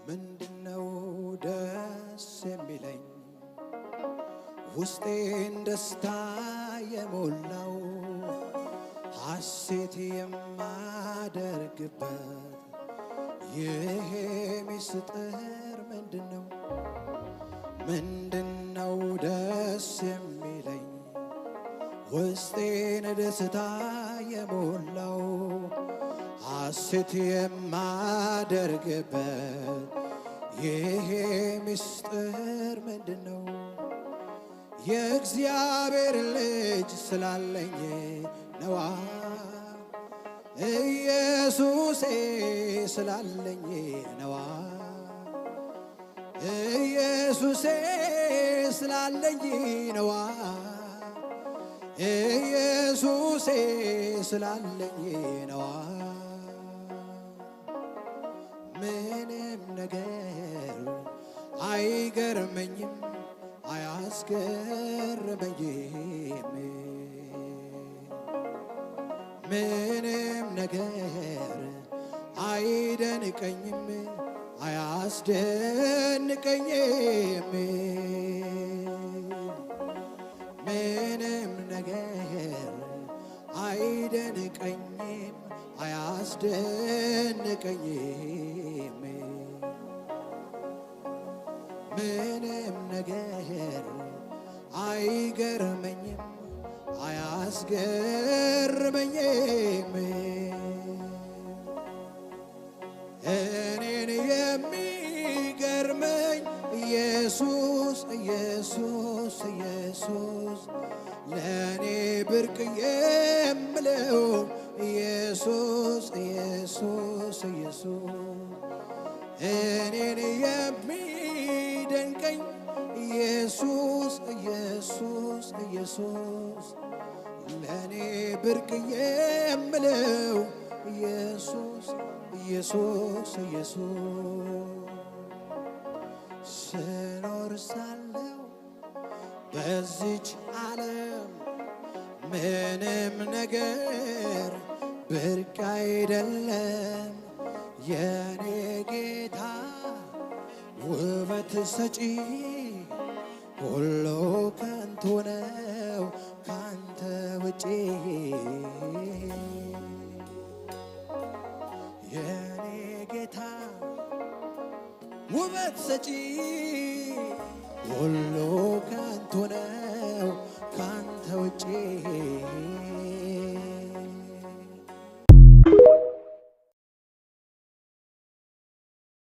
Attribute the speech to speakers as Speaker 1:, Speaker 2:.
Speaker 1: ምንድነው ደስ የሚለኝ ውስጤን ደስታ የሞላው ሐሴት የማደርግበት ይሄ ምስጢር ምንድነው? ምንድነው ደስ የሚለኝ ውስጤን ደስታ የሞላው ሐሴት የማደርግበት ይሄ ምስጢር ምንድነው? የእግዚአብሔር ልጅ ስላለኝ ነዋ ኢየሱሴ ስላለኝ ነዋ ኢየሱሴ ስላለኝ ነዋ ኢየሱሴ ስላለኝ ነዋ ምንም ነገር አይገርመኝም አያስገርመኝም ምንም ነገር አይደንቀኝም አያስደንቀኝም ምንም ነገር አይደንቀኝም አያስደንቀኝም ምንም ነገር አይገርመኝም አያስገርመኝም እኔን የሚገርመኝ ኢየሱስ ኢየሱስ ኢየሱስ ለእኔ ብርቅ የምለው ኢየሱስ ኢየሱስ ኢየሱስ እኔን የሚደንቀኝ ኢየሱስ ኢየሱስ ኢየሱስ ለእኔ ብርቅ የምለው ኢየሱስ ኢየሱስ ኢየሱስ ስኖር ሳለው በዚች ዓለም ምንም ነገር ብርቅ አይደለም የኔ ጌታ ውበት ሰጪ ሁሉ ከንቱ ነው ካንተ ውጪ የኔ ጌታ ውበት ሰጪ ሁሉ ከንቱ ነው ካንተ ውጪ